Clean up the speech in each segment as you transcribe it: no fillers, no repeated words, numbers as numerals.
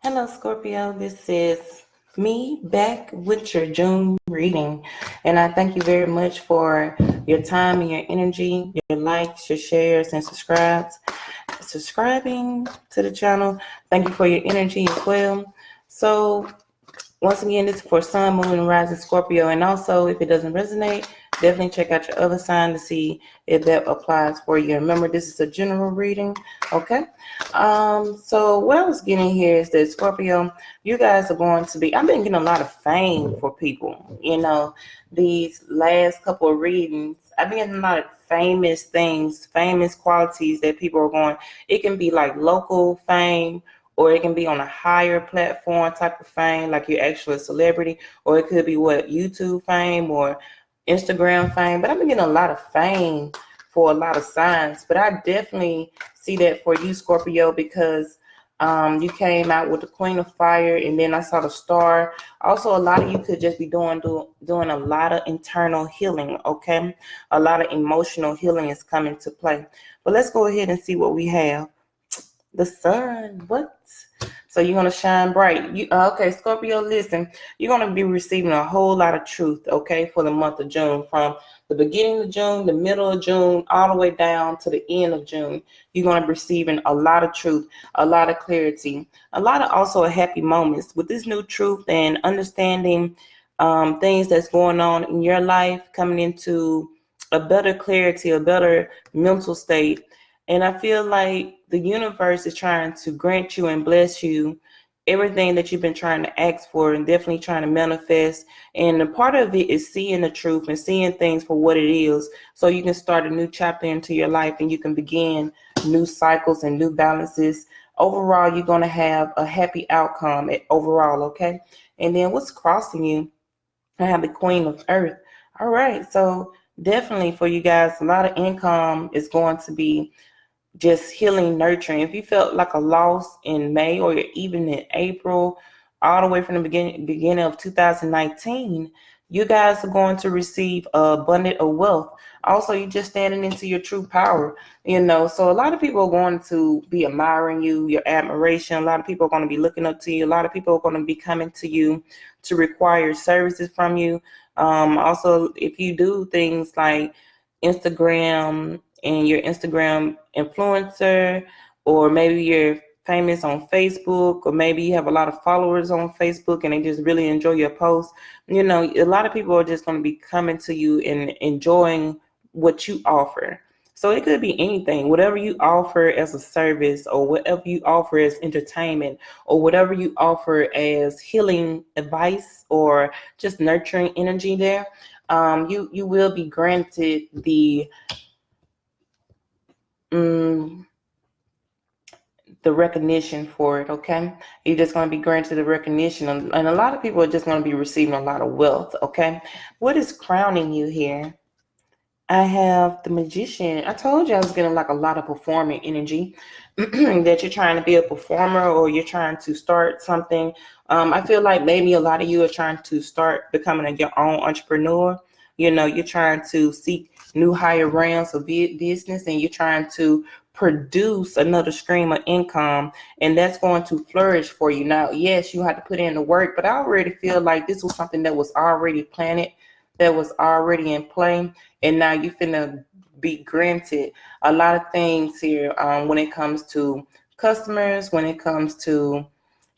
Hello, Scorpio. This is me back with your June reading. And I thank you very much for your time and your energy, your likes, your shares, and subscribing to the channel. Thank you for your energy as well. So once again, this is for Sun, Moon, and Rising Scorpio. And also, if it doesn't resonate, definitely check out your other sign to see if that applies for you. Remember, this is a general reading, okay? So what I was getting here is that Scorpio, you guys are going to be, I've been getting a lot of fame for people, these last couple of readings. I've been getting a lot of famous things, famous qualities that people are going, it can be like local fame, or it can be on a higher platform type of fame, like you're actually a celebrity, or it could be YouTube fame or Instagram fame. But I've been getting a lot of fame for a lot of signs. But I definitely see that for you, Scorpio, because you came out with the Queen of Fire, and then I saw the Star. Also, a lot of you could just be doing a lot of internal healing, okay? A lot of emotional healing is coming to play. But let's go ahead and see what we have. The sun, what? So you're going to shine bright. Okay, Scorpio, listen, you're going to be receiving a whole lot of truth, okay, for the month of June. From the beginning of June, the middle of June, all the way down to the end of June. You're going to be receiving a lot of truth, a lot of clarity, a lot of also happy moments. With this new truth and understanding things that's going on in your life, coming into a better clarity, a better mental state. And I feel like the universe is trying to grant you and bless you everything that you've been trying to ask for and definitely trying to manifest. And a part of it is seeing the truth and seeing things for what it is, so you can start a new chapter into your life and you can begin new cycles and new balances. Overall, you're going to have a happy outcome overall, okay? And then what's crossing you? I have the Queen of Earth. All right, so definitely for you guys, a lot of income is going to be just healing, nurturing. If you felt like a loss in May or even in April, all the way from the beginning of 2019, you guys are going to receive abundant of wealth. Also, you're just standing into your true power, So a lot of people are going to be admiring you, your admiration. A lot of people are going to be looking up to you. A lot of people are going to be coming to you to require services from you. Also, if you do things like Instagram and you're Instagram influencer, or maybe you're famous on Facebook, or maybe you have a lot of followers on Facebook and they just really enjoy your posts, a lot of people are just going to be coming to you and enjoying what you offer. So it could be anything, whatever you offer as a service, or whatever you offer as entertainment, or whatever you offer as healing advice or just nurturing energy there. You will be granted the recognition for it, okay? You're just going to be granted the recognition, and a lot of people are just going to be receiving a lot of wealth, okay? What is crowning you here? I have the Magician. I told you I was getting like a lot of performing energy, that you're trying to be a performer, or you're trying to start something. I feel like maybe a lot of you are trying to start becoming your own entrepreneur. You're trying to seek new higher realms of business, and you're trying to produce another stream of income, and that's going to flourish for you. Now, yes, you have to put in the work, but I already feel like this was something that was already planted, that was already in play, and now you're finna be granted a lot of things here, when it comes to customers, when it comes to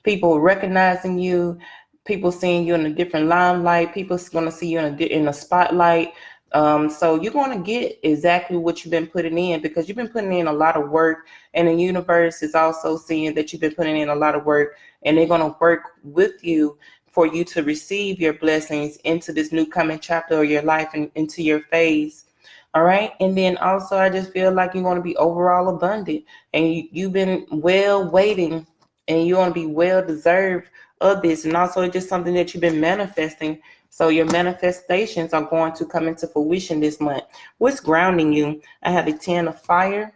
people recognizing you, people seeing you in a different limelight, people going to see you in a spotlight. So you're going to get exactly what you've been putting in, because you've been putting in a lot of work, and the universe is also seeing that you've been putting in a lot of work, and they're going to work with you for you to receive your blessings into this new coming chapter of your life and into your phase. All right. And then also, I just feel like you're going to be overall abundant, and you've been well waiting, and you're going to be well deserved of this. And also, it's just something that you've been manifesting. So your manifestations are going to come into fruition this month. What's grounding you? I have the 10 of fire.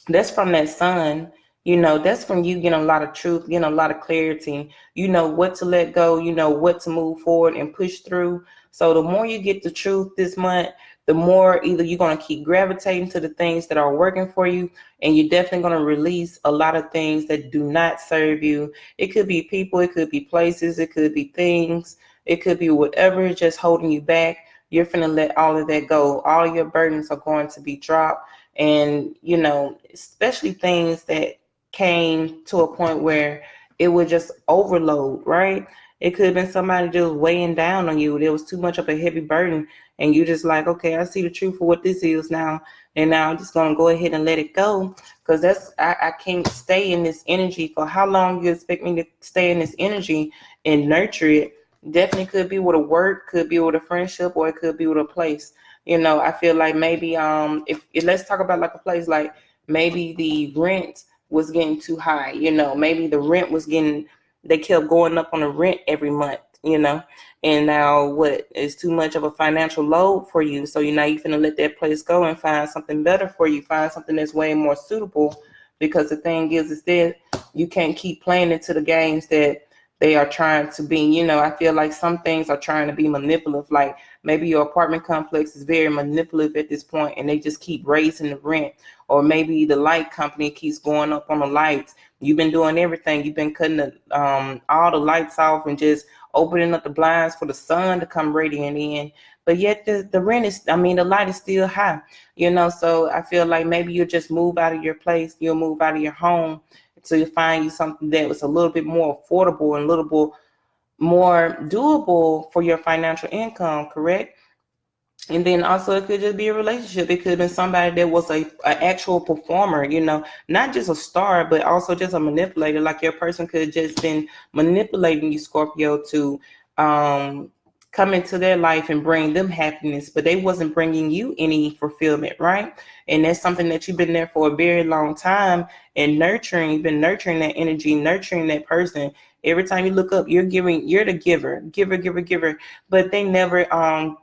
That's from that sun. That's from you getting a lot of truth, getting a lot of clarity. You know what to let go, what to move forward and push through. So the more you get the truth this month, the more either you're going to keep gravitating to the things that are working for you, and you're definitely going to release a lot of things that do not serve you. It could be people, it could be places, it could be things, it could be whatever is just holding you back. You're finna let all of that go. All your burdens are going to be dropped. And, you know, especially things that came to a point where it would just overload, right? It could have been somebody just weighing down on you. There was too much of a heavy burden, and you just like, okay, I see the truth for what this is now, and now I'm just gonna go ahead and let it go, because I can't stay in this energy. For how long you expect me to stay in this energy and nurture it? Definitely could be with a work, could be with a friendship, or it could be with a place. You know, I feel like maybe if let's talk about like a place, like maybe the rent was getting too high. You know, maybe the rent was getting, they kept going up on the rent every month, you know, and now what is too much of a financial load for you. So now you're finna let that place go and find something better for you, find something that's way more suitable, because the thing is that you can't keep playing into the games that they are trying to be. You know, I feel like some things are trying to be manipulative. Like maybe your apartment complex is very manipulative at this point, and they just keep raising the rent. Or maybe the light company keeps going up on the lights. You've been doing everything. You've been cutting all the lights off and just opening up the blinds for the sun to come radiant in. But yet the rent is, I mean, the light is still high, you know. So I feel like maybe you'll just move out of your place. You'll move out of your home to find you something that was a little bit more affordable and a little bit more doable for your financial income, correct? And then also it could just be a relationship. It could have been somebody that was a actual performer, you know, not just a star, but also just a manipulator. Like your person could have just been manipulating you, Scorpio, to come into their life and bring them happiness, but they wasn't bringing you any fulfillment, right? And that's something that you've been there for a very long time and nurturing. You've been nurturing that energy, nurturing that person. Every time you look up, you're the giver, but they never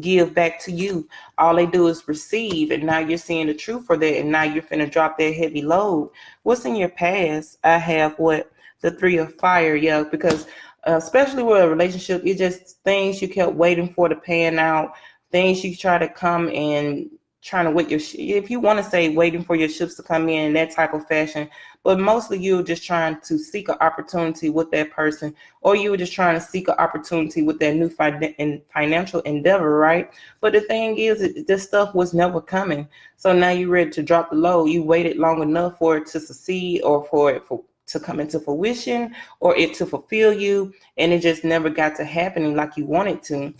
give back to you. All they do is receive, and now you're seeing the truth for that, and now you're finna drop that heavy load. What's in your past? I have what? The 3 of fire. Yeah, because especially with a relationship, it's just things you kept waiting for to pan out, things you try to come and trying to wait your if you want to say waiting for your ships to come in that type of fashion, but mostly you're just trying to seek an opportunity with that person, or you were just trying to seek an opportunity with that new financial endeavor, right? But the thing is, this stuff was never coming. So now you're ready to drop the load. You waited long enough for it to succeed, or for it to come into fruition, or it to fulfill you, and it just never got to happening like you wanted to.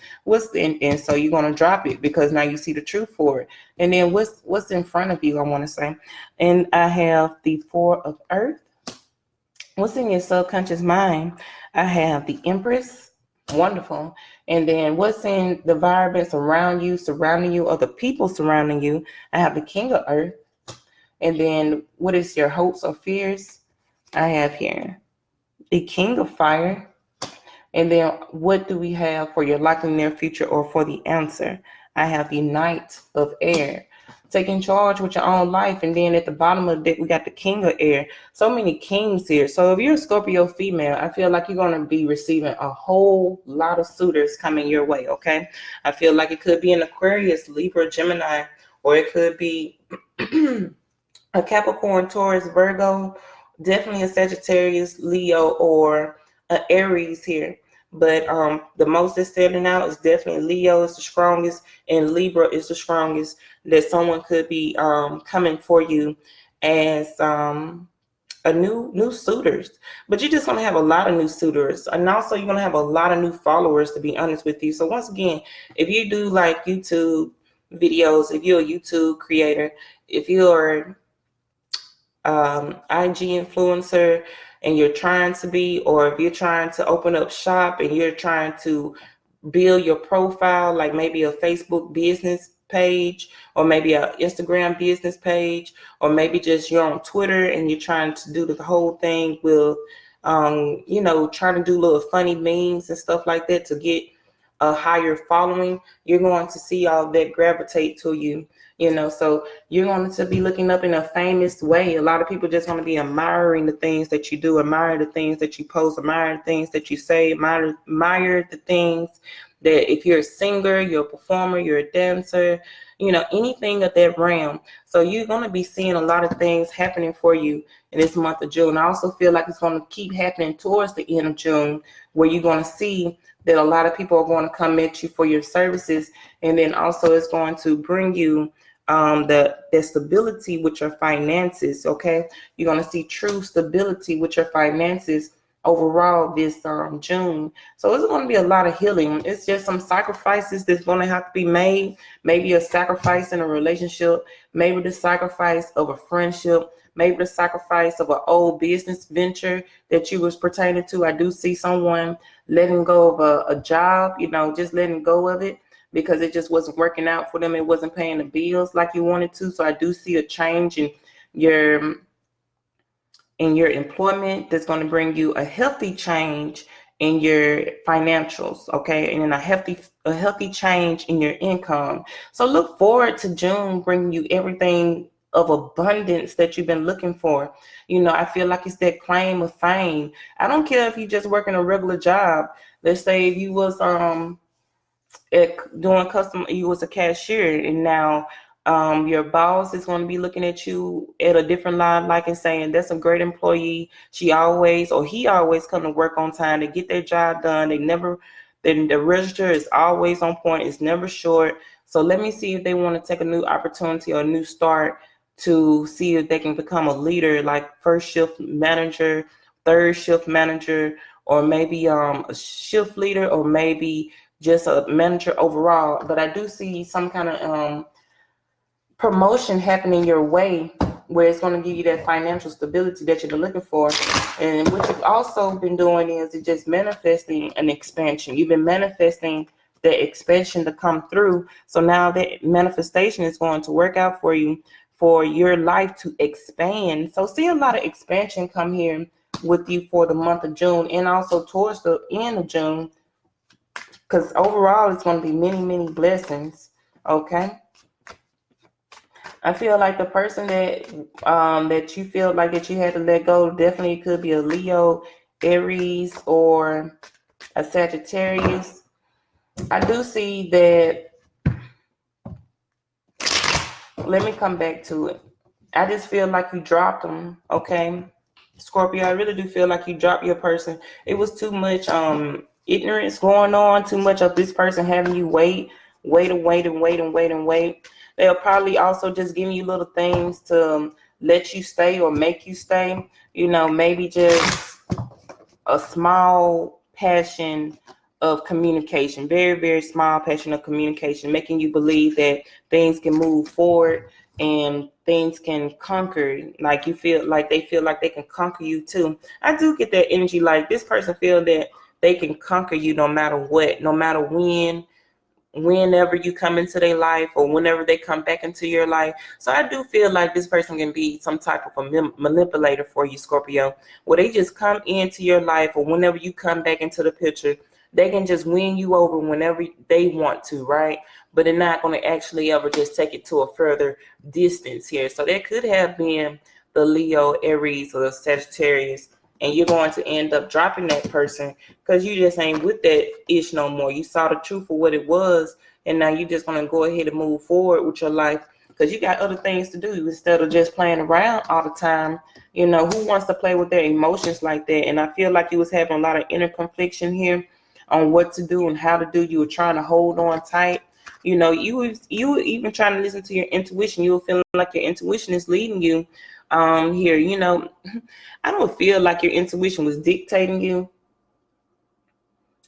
And so you're going to drop it because now you see the truth for it. And then what's in front of you, I want to say. And I have the 4 of earth. What's in your subconscious mind? I have the Empress. Wonderful. And then what's in the environment surrounding you, or the people surrounding you? I have the King of earth. And then what is your hopes or fears? I have here the King of fire. And then what do we have for your likely near future, or for the answer? I have the Knight of air, taking charge with your own life. And then at the bottom of the deck, we got the King of air. So many kings here. So if you're a Scorpio female, I feel like you're going to be receiving a whole lot of suitors coming your way, okay? I feel like it could be an Aquarius, Libra, Gemini, or it could be a Capricorn, Taurus, Virgo, definitely a Sagittarius, Leo, or an Aries here. But the most that's standing out is definitely Leo is the strongest, and Libra is the strongest. That someone could be coming for you as a new suitors. But you're just going to have a lot of new suitors, and also you're going to have a lot of new followers, to be honest with you. So once again, if you do like YouTube videos, if you're a YouTube creator, if you're IG influencer and you're trying to be, or if you're trying to open up shop and you're trying to build your profile, like maybe a Facebook business page, or maybe an Instagram business page, or maybe just you're on Twitter and you're trying to do the whole thing with trying to do little funny memes and stuff like that to get a higher following, you're going to see all that gravitate to you. So you're going to be looking up in a famous way. A lot of people just want to be admiring the things that you do, admire the things that you post, admire the things that you say, admire the things that if you're a singer, you're a performer, you're a dancer, you know, anything of that realm. So you're going to be seeing a lot of things happening for you in this month of June. I also feel like it's going to keep happening towards the end of June, where you're going to see that a lot of people are going to come at you for your services. And then also it's going to bring you the stability with your finances. Okay, you're going to see true stability with your finances overall this June. So it's going to be a lot of healing. It's just some sacrifices that's going to have to be made. Maybe a sacrifice in a relationship, maybe the sacrifice of a friendship, maybe the sacrifice of an old business venture that you was pertaining to. I do see someone letting go of a job, you know, just letting go of it because it just wasn't working out for them. It wasn't paying the bills like you wanted to. So I do see a change in your employment that's going to bring you a healthy change in your financials, okay, and then a healthy change in your income. So look forward to June bringing you everything of abundance that you've been looking for. You know, I feel like it's that claim of fame. I don't care if you just working a regular job. Let's say if you was doing custom, you was a cashier, and now your boss is going to be looking at you at a different line, like and saying, that's a great employee. He always come to work on time to get their job done. Then the register is always on point. It's never short. So let me see if they want to take a new opportunity or a new start to see if they can become a leader, like first shift manager, third shift manager, or maybe a shift leader, or maybe just a manager overall. But I do see some kind of promotion happening your way where it's going to give you that financial stability that you've been looking for. And what you've also been doing is just manifesting an expansion. You've been manifesting the expansion to come through. So now that manifestation is going to work out for you, for your life to expand. So see a lot of expansion come here with you for the month of June, and also towards the end of June, because overall it's going to be many, many blessings. Okay, I feel like the person that you feel like that you had to let go definitely could be a Leo, Aries, or a Sagittarius. I do see that. Let me come back to it. I just feel like you dropped them. Okay, Scorpio, I really do feel like you dropped your person. It was too much ignorance going on, too much of this person having you wait. They'll probably also just giving you little things to let you stay or make you stay. You know, maybe just a small passion of communication, very, very small passion of communication, making you believe that things can move forward and things can conquer. Like you feel like they can conquer you too. I do get that energy, like this person feel that they can conquer you no matter what, no matter whenever you come into their life or whenever they come back into your life. So I do feel like this person can be some type of a manipulator for you, Scorpio, where they just come into your life, or whenever you come back into the picture, they can just win you over whenever they want to, right? But they're not going to actually ever just take it to a further distance here. So that could have been the Leo, Aries, or the Sagittarius, and you're going to end up dropping that person because you just ain't with that ish no more. You saw the truth for what it was, and now you're just going to go ahead and move forward with your life because you got other things to do instead of just playing around all the time. You know, who wants to play with their emotions like that? And I feel like you was having a lot of inner confliction here on what to do and how to do. You were trying to hold on tight. You know, you were even trying to listen to your intuition. You were feeling like your intuition is leading you here. You know, I don't feel like your intuition was dictating you,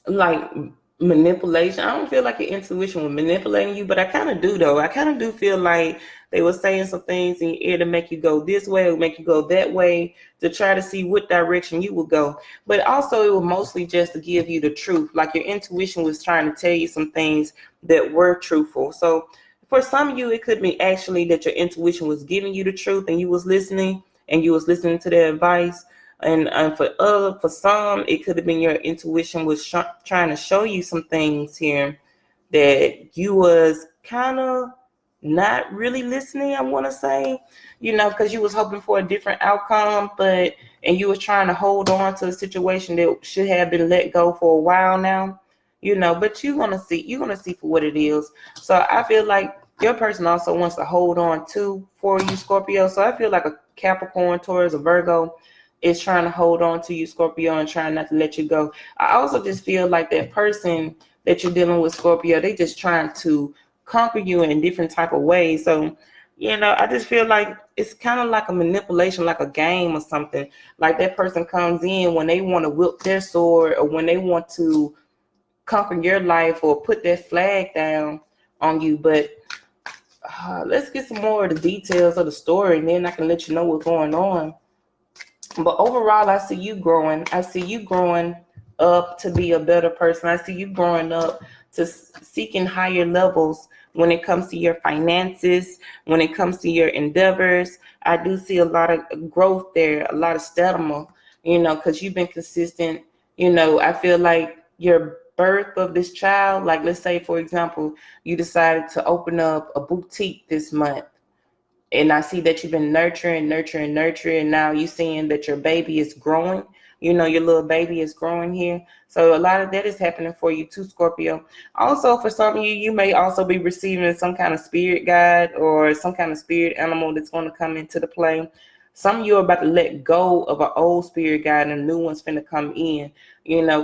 like manipulation. I don't feel like your intuition was manipulating you, but I kind of do though. I kind of do feel like they were saying some things in your ear to make you go this way or make you go that way to try to see what direction you would go. But also it was mostly just to give you the truth. Like your intuition was trying to tell you some things that were truthful. So for some of you, it could be actually that your intuition was giving you the truth and you was listening to their advice. And for some, it could have been your intuition was trying to show you some things here that you was kind of not really listening, I want to say, you know, because you was hoping for a different outcome, and you was trying to hold on to a situation that should have been let go for a while now. but you're gonna see for what it is. So I feel like your person also wants to hold on to for you, Scorpio. So I feel like a Capricorn, Taurus, a Virgo is trying to hold on to you, Scorpio, and trying not to let you go. I also just feel like that person that you're dealing with, Scorpio, they just trying to conquer you in different type of ways. So, I just feel like it's kind of like a manipulation, like a game or something. Like that person comes in when they want to whip their sword, or when they want to conquer your life or put that flag down on you. But let's get some more of the details of the story, and then I can let you know what's going on. But overall, I see you growing. I see you growing up to be a better person. I see you growing up to seeking higher levels when it comes to your finances, when it comes to your endeavors. I do see a lot of growth there, a lot of stamina, because you've been consistent. I feel like your birth of this child, like let's say, for example, you decided to open up a boutique this month. And I see that you've been nurturing. Now you're seeing that your baby is growing. Your little baby is growing here. So a lot of that is happening for you too, Scorpio. Also, for some of you, you may also be receiving some kind of spirit guide or some kind of spirit animal that's going to come into the play. Some of you are about to let go of an old spirit guide and a new one's finna come in.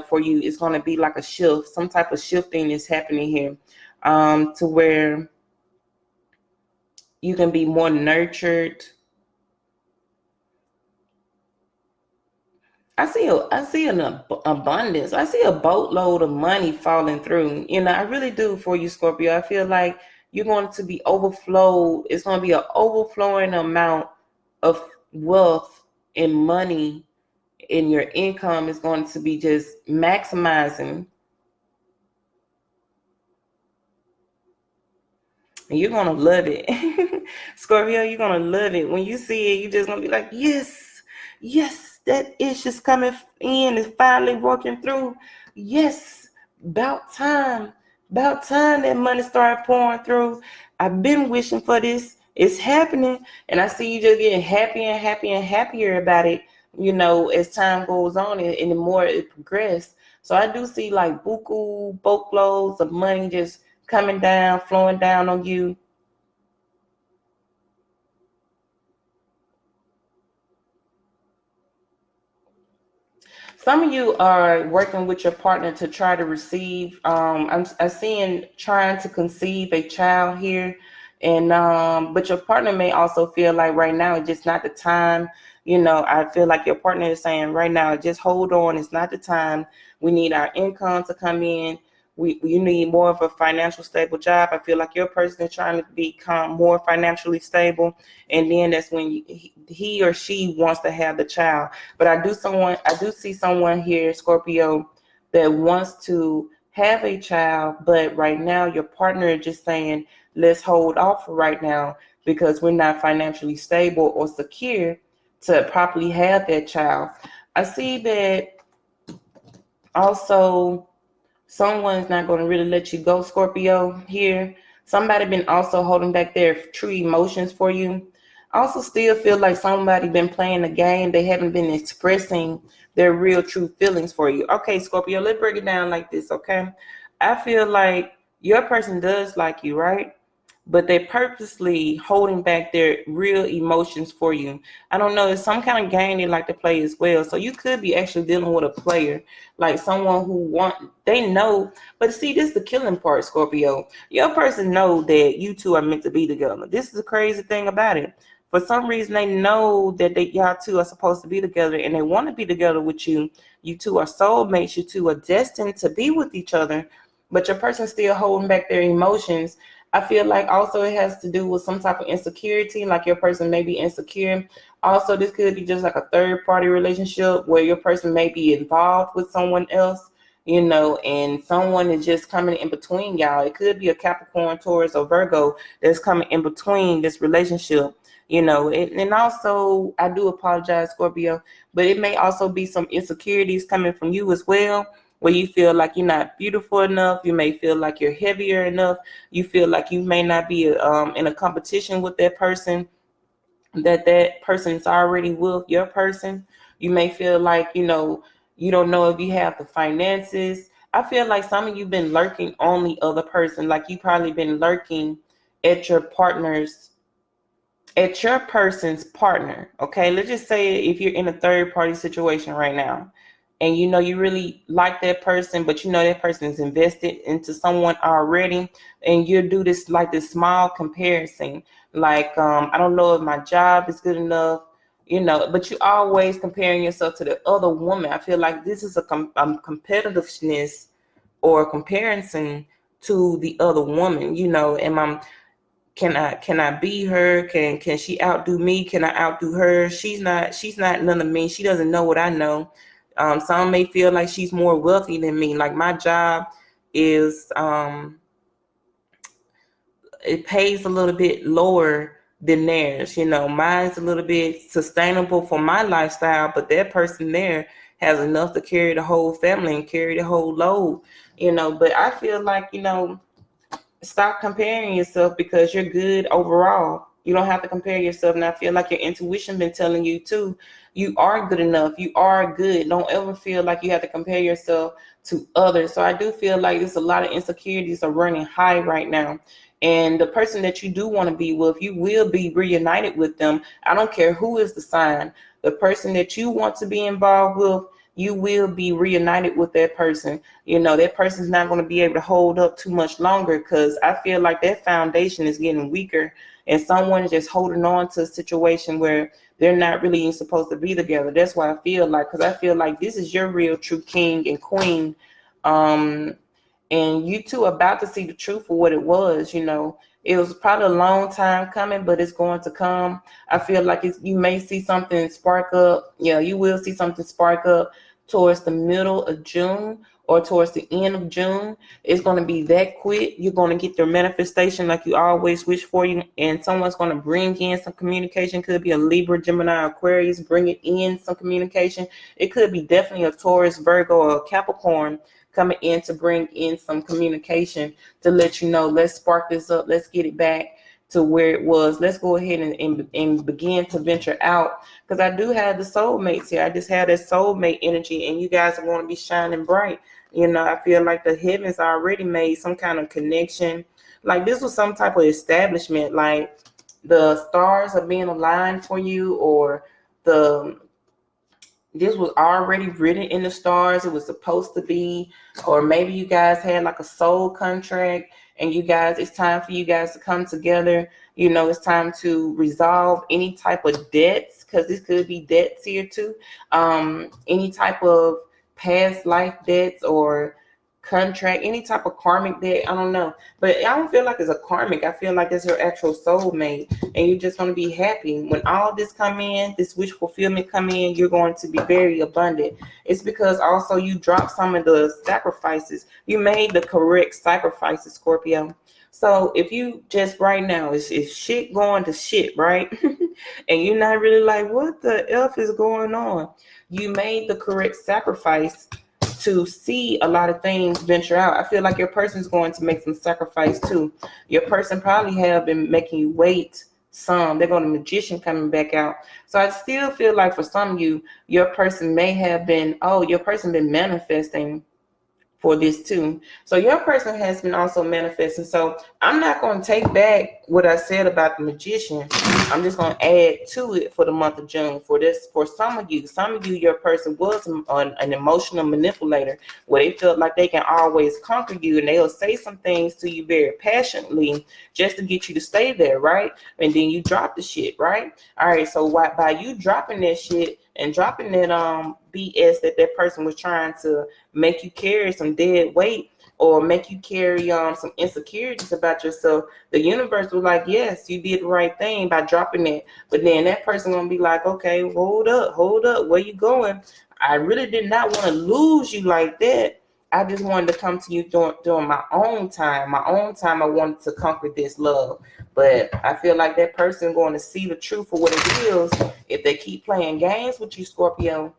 For you, it's going to be like a shift. Some type of shifting is happening here, to where you can be more nurtured. I see an abundance. I see a boatload of money falling through. I really do for you, Scorpio. I feel like you're going to be overflowed. It's going to be an overflowing amount of wealth and money, and your income is going to be just maximizing. And you're going to love it. Scorpio, you're going to love it. When you see it, you're just going to be like, yes, that is just coming in. It's finally working through. Yes, about time that money started pouring through. I've been wishing for this. It's happening. And I see you just getting happier and happier and happier about it, as time goes on and the more it progresses. So I do see like boatloads of money just coming down, flowing down on you. Some of you are working with your partner to try to receive. I'm seeing trying to conceive a child here, and but your partner may also feel like right now it's just not the time. I feel like your partner is saying right now, just hold on, it's not the time. We need our income to come in. You need more of a financial stable job. I feel like your person is trying to become more financially stable, and then that's when he or she wants to have the child. But I do see someone here, Scorpio, that wants to have a child, but right now your partner is just saying, let's hold off for right now because we're not financially stable or secure to properly have that child. I see that also someone's not going to really let you go, Scorpio, here. Somebody been also holding back their true emotions for you. I also still feel like somebody been playing a game. They haven't been expressing their real true feelings for you. Okay, Scorpio, let's break it down like this, okay? I feel like your person does like you, right? But they're purposely holding back their real emotions for you. I don't know, it's some kind of game they like to play as well. So you could be actually dealing with a player, like someone who they know. But see, this is the killing part, Scorpio. Your person know that you two are meant to be together. This is the crazy thing about it. For some reason, they know that y'all two are supposed to be together, and they want to be together with you. You two are soulmates. You two are destined to be with each other. But your person's still holding back their emotions. I feel like also it has to do with some type of insecurity, like your person may be insecure. Also, this could be just like a third party relationship where your person may be involved with someone else, and someone is just coming in between y'all. It could be a Capricorn, Taurus, or Virgo that's coming in between this relationship, and also I do apologize, Scorpio, but it may also be some insecurities coming from you as well, where you feel like you're not beautiful enough. You may feel like you're heavier enough. You feel like you may not be in a competition with that person, that person's already with your person. You may feel like, you don't know if you have the finances. I feel like some of you been lurking on the other person. Like you probably been lurking at your person's partner. Okay, let's just say if you're in a third party situation right now, and you know you really like that person, but you know that person is invested into someone already, and you do this like this small comparison, like I don't know if my job is good enough, you know, but you always comparing yourself to the other woman. I feel like this is a competitiveness or comparison to the other woman. You know, can I be her? Can she outdo me? Can I outdo her? She's not none of me. She doesn't know what I know. Some may feel like she's more wealthy than me. Like my job is it pays a little bit lower than theirs. You know, mine's a little bit sustainable for my lifestyle, but that person there has enough to carry the whole family and carry the whole load. You know, but I feel like, you know, stop comparing yourself because you're good overall. You don't have to compare yourself. And I feel like your intuition been telling you too, you are good enough. You are good. Don't ever feel like you have to compare yourself to others. So I do feel like there's a lot of insecurities are running high right now. And the person that you do want to be with, you will be reunited with them. I don't care who is the sign. The person that you want to be involved with, you will be reunited with that person. You know, that person's not going to be able to hold up too much longer, because I feel like that foundation is getting weaker and someone is just holding on to a situation where they're not really even supposed to be together. That's why I feel like, because I feel like this is your real true king and queen. And you two are about to see the truth for what it was. You know, it was probably a long time coming, but it's going to come. I feel like you may see something spark up. Yeah, you will see something spark up towards the middle of June or towards the end of June. It's going to be that quick. You're going to get your manifestation like you always wish for you, and someone's going to bring in some communication. Could be a Libra, Gemini, Aquarius, bringing in some communication. It could be definitely a Taurus, Virgo, or a Capricorn coming in to bring in some communication to let you know, let's spark this up, let's get it back to where it was. Let's go ahead and begin to venture out, because I do have the soulmates here. I just have that soulmate energy, and you guys are going to be shining bright. You know, I feel like the heavens already made some kind of connection. Like this was some type of establishment, like the stars are being aligned for you, or this was already written in the stars. It was supposed to be, or maybe you guys had like a soul contract, and you guys, it's time for you guys to come together. You know, it's time to resolve any type of debts, because this could be debts here too. Any type of past life debts or contract, any type of karmic debt. I don't know, but I don't feel like it's a karmic. I feel like it's your actual soulmate, and you're just going to be happy when all this come in, this wish fulfillment come in. You're going to be very abundant. It's because also you dropped some of the sacrifices. You made the correct sacrifices, Scorpio. So if you just right now, it's shit going to shit, right? And you're not really like, what the F is going on? You made the correct sacrifice to see a lot of things venture out. I feel like your person's going to make some sacrifice too. Your person probably have been making you wait some. They're going to magician coming back out. So I still feel like for some of you, your person may have been, your person been manifesting for this too. So your person has been also manifesting. So I'm not going to take back what I said about the magician. I'm just going to add to it for the month of June. For some of you, your person was an emotional manipulator, where they felt like they can always conquer you, and they'll say some things to you very passionately just to get you to stay there, right? And then you drop the shit, right? All right, so by you dropping that shit and dropping that BS that person was trying to make you carry some dead weight, or make you carry some insecurities about yourself, the universe was like, yes, you did the right thing by dropping it. But then that person gonna be like, okay, hold up, where you going? I really did not want to lose you like that. I just wanted to come to you during my own time. I wanted to conquer this love. But I feel like that person going to see the truth for what it is. If they keep playing games with you, Scorpio,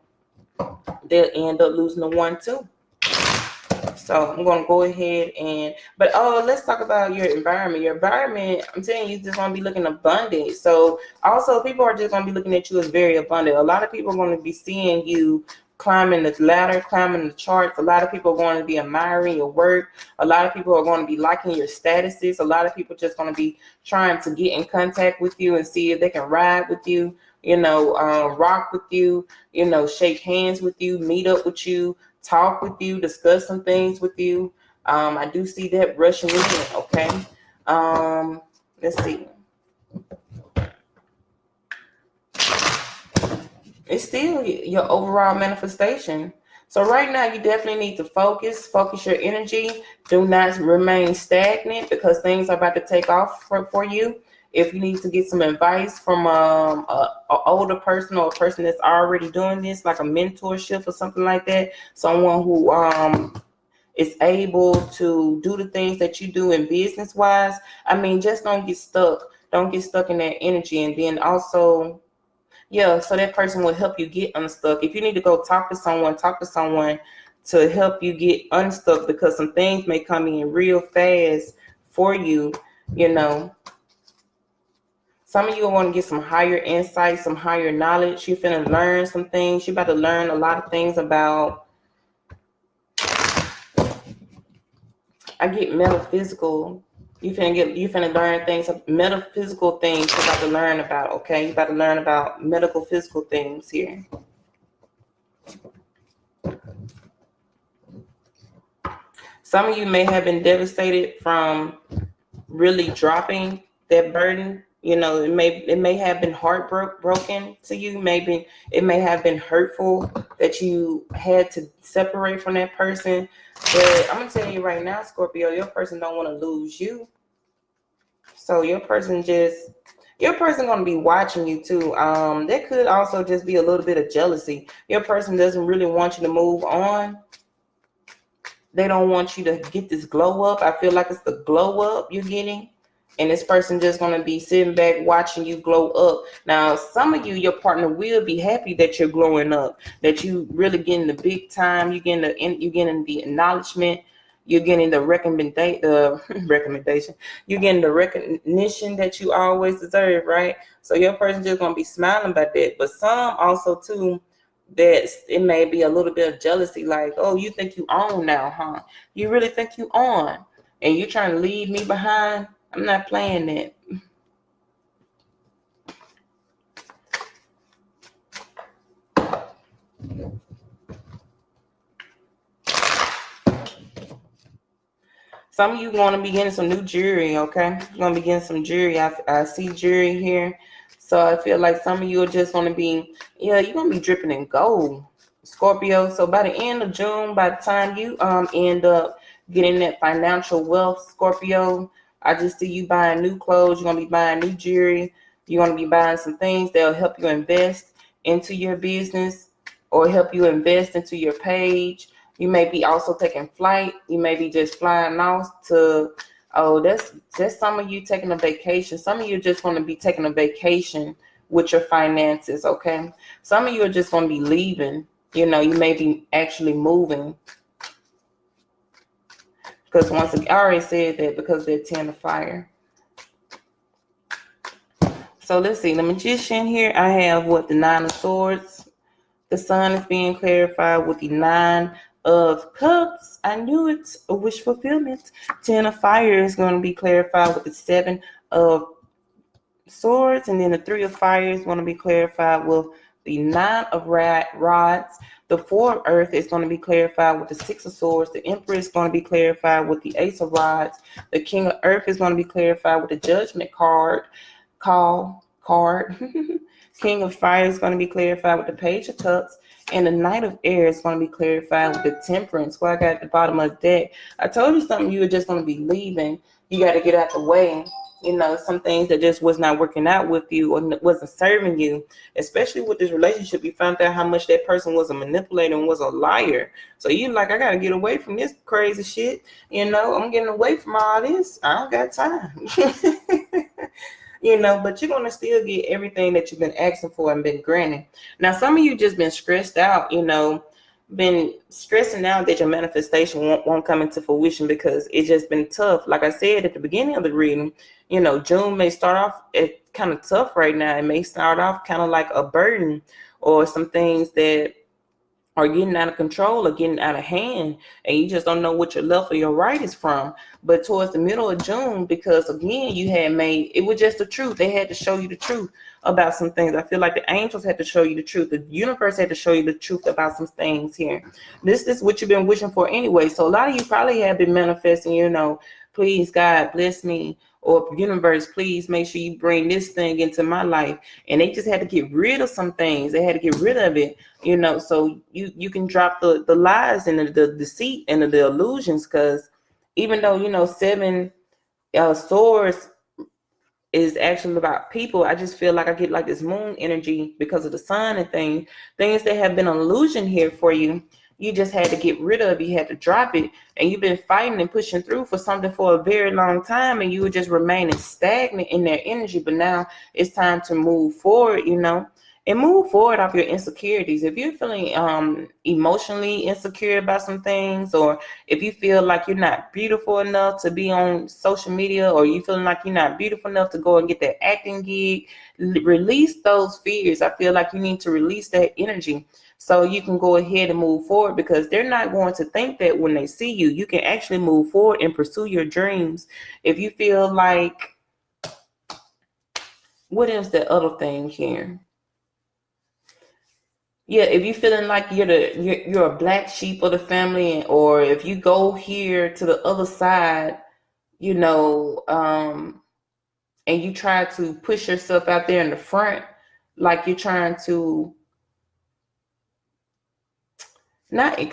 they'll end up losing the one too. So I'm going to go ahead but let's talk about your environment. Your environment, I'm telling you, just going to be looking abundant. So also people are just going to be looking at you as very abundant. A lot of people are going to be seeing you climbing the ladder, climbing the charts. A lot of people are going to be admiring your work. A lot of people are going to be liking your statuses. A lot of people just going to be trying to get in contact with you and see if they can ride with you, rock with you, shake hands with you, meet up with you, talk with you, discuss some things with you. I do see that rushing in, okay? Let's see. It's still your overall manifestation. So right now, you definitely need to focus your energy. Do not remain stagnant because things are about to take off for you. If you need to get some advice from a older person or a person that's already doing this, like a mentorship or something like that, someone who is able to do the things that you do in business wise, I mean, just don't get stuck. Don't get stuck in that energy. And then also, so that person will help you get unstuck. If you need to go talk to someone to help you get unstuck because some things may come in real fast for you, Some of you want to get some higher insight, some higher knowledge. You're finna learn some things. You're about to learn a lot of things about, I get metaphysical. You finna learn things, metaphysical things you're about to learn about, okay? You're about to learn about medical physical things here. Some of you may have been devastated from really dropping that burden. It may have been heartbroken to you. Maybe it may have been hurtful that you had to separate from that person. But I'm gonna tell you right now, Scorpio, your person don't want to lose you. So your person gonna be watching you too. There could also just be a little bit of jealousy. Your person doesn't really want you to move on. They don't want you to get this glow up. I feel like it's the glow up you're getting. And this person just going to be sitting back watching you glow up. Now, some of you, your partner will be happy that you're glowing up, that you really getting the big time. You're getting the acknowledgement. You're getting the recommendation. You're getting the recognition that you always deserve, right? So your person just going to be smiling about that. But some also, too, that it may be a little bit of jealousy, like, oh, you think you own now, huh? You really think you on? And you're trying to leave me behind? I'm not playing that. Some of you want to be getting some new jewelry, okay? You're going to be getting some jewelry. I see jewelry here. So I feel like some of you are just going to be, you're going to be dripping in gold, Scorpio. So by the end of June, by the time you end up getting that financial wealth, Scorpio, I just see you buying new clothes. You're going to be buying new jewelry. You're going to be buying some things that will help you invest into your business or help you invest into your page. You may be also taking flight. You may be just flying off to, that's some of you taking a vacation. Some of you just want to be taking a vacation with your finances, okay? Some of you are just going to be leaving. You may be actually moving. Because once again, I already said that because they're 10 of fire. So let's see. The Magician here, I have the 9 of Swords. The Sun is being clarified with the 9 of Cups. I knew it. A wish fulfillment. 10 of Fire is going to be clarified with the 7 of Swords. And then the 3 of Fire is going to be clarified with the 9 of Rods. The 4 of Earth is going to be clarified with the 6 of Swords. The Emperor is going to be clarified with the Ace of Rods. The King of Earth is going to be clarified with the Judgment card. King of Fire is going to be clarified with the Page of Cups. And the Knight of Air is going to be clarified with the Temperance. What I got at the bottom of the deck. I told you something you were just going to be leaving. You got to get out the way. Some things that just was not working out with you or wasn't serving you, especially with this relationship. You found out how much that person was a manipulator and was a liar. So you like, I got to get away from this crazy shit. I'm getting away from all this. I don't got time. But you're going to still get everything that you've been asking for and been granted. Now, some of you just been stressed out, been stressing out that your manifestation won't come into fruition because it's just been tough. Like I said at the beginning of the reading, June may start off kind of tough right now. It may start off kind of like a burden or some things that are getting out of control or getting out of hand, and you just don't know what your left or your right is from. But towards the middle of June, because again, you had made, it was just the truth. They had to show you the truth about some things. I feel like the angels had to show you the truth. The universe had to show you the truth about some things here. This is what you've been wishing for anyway. So a lot of you probably have been manifesting, please God bless me, or universe, please make sure you bring this thing into my life. And they just had to get rid of some things. They had to get rid of it, so you can drop the lies and the deceit and the illusions. Because even though, seven swords is actually about people, I just feel like I get like this moon energy because of the sun and things that have been an illusion here for you. You just had to get rid of. You had to drop it, and you've been fighting and pushing through for something for a very long time, and you were just remaining stagnant in that energy. But now it's time to move forward, and move forward off your insecurities. If you're feeling emotionally insecure about some things, or if you feel like you're not beautiful enough to be on social media, or you feeling like you're not beautiful enough to go and get that acting gig, release those fears. I feel like you need to release that energy so you can go ahead and move forward, because they're not going to think that when they see you. You can actually move forward and pursue your dreams. If you feel like, what is the other thing here? Yeah, if you're feeling like you're a black sheep of the family, or if you go here to the other side, and you try to push yourself out there in the front, like you're trying to not I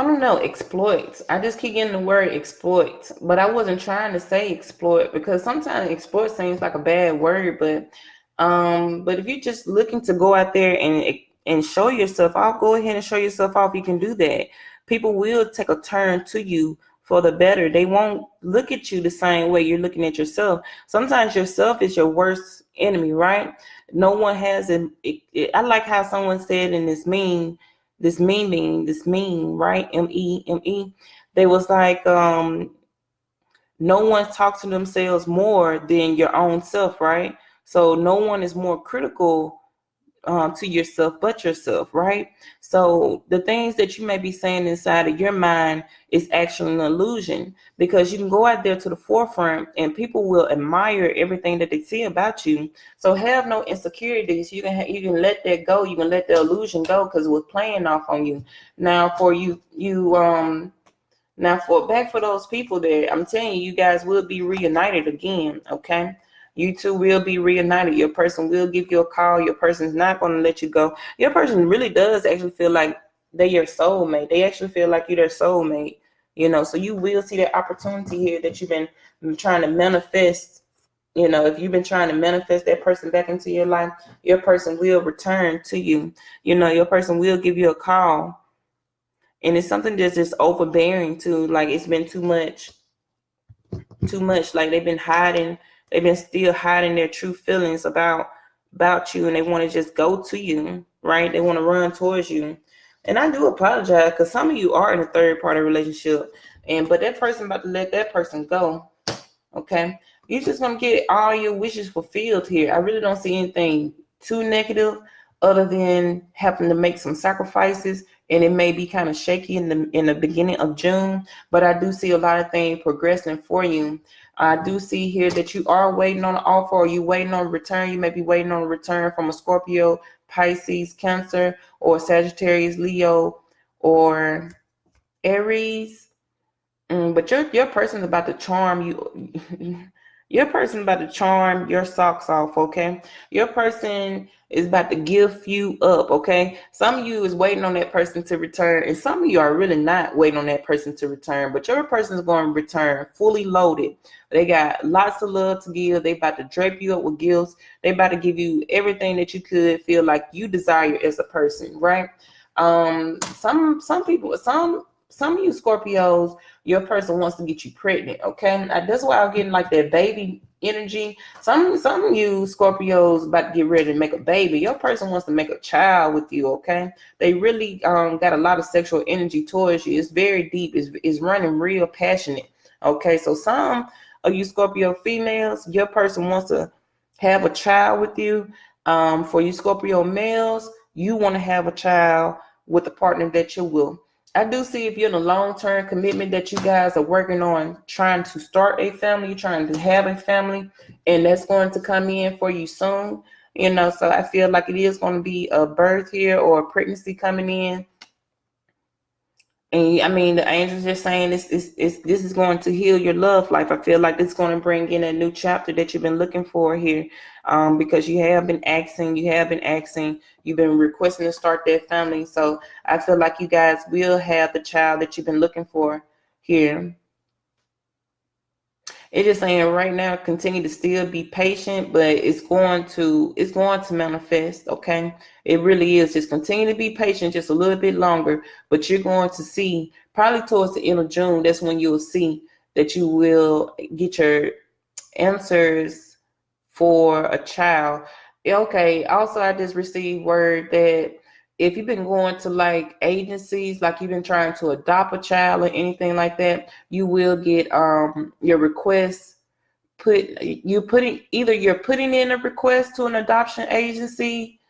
don't know, exploit. I just keep getting the word exploit, but I wasn't trying to say exploit, because sometimes exploit seems like a bad word. But if you're just looking to go out there and show yourself off, go ahead and show yourself off. You can do that. People will take a turn to you for the better. They won't look at you the same way you're looking at yourself. Sometimes yourself is your worst enemy, right? No one has it. I like how someone said in this meme, right? meme. They was like, no one talks to themselves more than your own self, right? So no one is more critical to yourself but yourself, right? So the things that you may be saying inside of your mind is actually an illusion, because you can go out there to the forefront and people will admire everything that they see about you. So have no insecurities. You can let that go. You can let the illusion go, because it was playing off on you. Now for for those people that I'm telling you, you guys will be reunited again, okay? You two will be reunited. Your person will give you a call. Your person's not going to let you go. Your person really does actually feel like they're your soulmate. They actually feel like you're their soulmate, so you will see that opportunity here that you've been trying to manifest. If you've been trying to manifest that person back into your life, your person will return to you. Your person will give you a call. And it's something that's just overbearing too. Like, it's been too much. Like, they've been still hiding their true feelings about you, and they want to just go to you, right? They want to run towards you. And I do apologize, because some of you are in a third party relationship, but that person about to let that person go. Okay, you're just gonna get all your wishes fulfilled here. I really don't see anything too negative, other than having to make some sacrifices, and it may be kind of shaky in the beginning of June, but I do see a lot of things progressing for you. I do see here that you are waiting on an offer, or you waiting on a return. You may be waiting on a return from a Scorpio, Pisces, Cancer, or Sagittarius, Leo, or Aries. But your person's about to charm you. Your person about to charm your socks off, okay? Your person is about to gift you up, okay? Some of you is waiting on that person to return, and some of you are really not waiting on that person to return, but your person is going to return fully loaded. They got lots of love to give. They about to drape you up with gifts. They about to give you everything that you could feel like you desire as a person, right? Some of you Scorpios, your person wants to get you pregnant, okay? That's why I'm getting like that baby energy. Some of you Scorpios about to get ready to make a baby. Your person wants to make a child with you, okay? They really got a lot of sexual energy towards you. It's very deep. It's running real passionate, okay? So some of you Scorpio females, your person wants to have a child with you. For you Scorpio males, you want to have a child with a partner that you will. I do see if you're in a long-term commitment that you guys are working on trying to start a family, trying to have a family, and that's going to come in for you soon. So I feel like it is going to be a birth here or a pregnancy coming in. And I mean, the angels are saying this is going to heal your love life. I feel like it's going to bring in a new chapter that you've been looking for here, because you have been asking, you've been requesting to start that family. So I feel like you guys will have the child that you've been looking for here. It's just saying right now, continue to still be patient, but it's going to manifest. Okay, it really is. Just continue to be patient, just a little bit longer. But you're going to see probably towards the end of June. That's when you'll see that you will get your answers for a child. Okay. Also, I just received word that if you've been going to like agencies, like you've been trying to adopt a child or anything like that, you will get your request you're putting in a request to an adoption agency,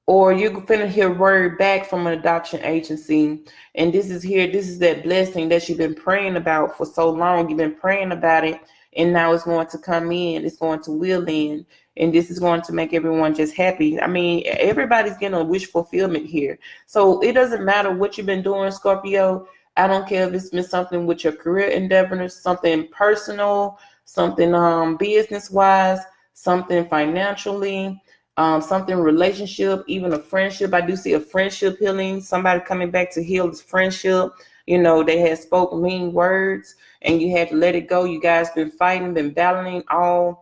or you're gonna hear word back from an adoption agency. And this is that blessing that you've been praying about for so long. You've been praying about it, and now it's going to come in. It's going to will in. And this is going to make everyone just happy. I mean, everybody's getting a wish fulfillment here. So it doesn't matter what you've been doing, Scorpio. I don't care if it's been something with your career endeavors, something personal, something business-wise, something financially, something relationship, even a friendship. I do see a friendship healing, somebody coming back to heal this friendship. They had spoke mean words and you had to let it go. You guys been fighting, been battling all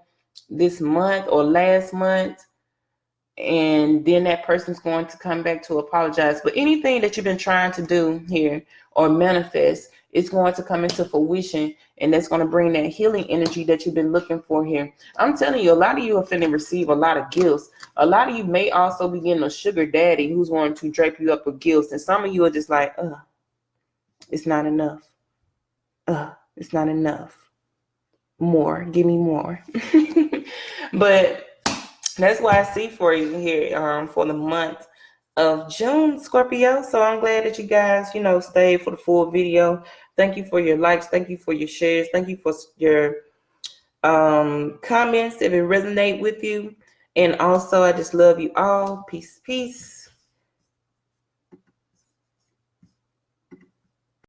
this month or last month, and then that person's going to come back to apologize. But anything that you've been trying to do here or manifest, it's going to come into fruition, and that's going to bring that healing energy that you've been looking for here. I'm telling you, a lot of you are finna receive a lot of gifts. A lot of you may also be getting a sugar daddy who's going to drape you up with gifts, and some of you are just like, it's not enough. It's not enough. More, give me more. But that's what I see for you here for the month of June, Scorpio. So I'm glad that you guys, stayed for the full video. Thank you for your likes. Thank you for your shares. Thank you for your comments if it resonate with you. And also, I just love you all. Peace, peace.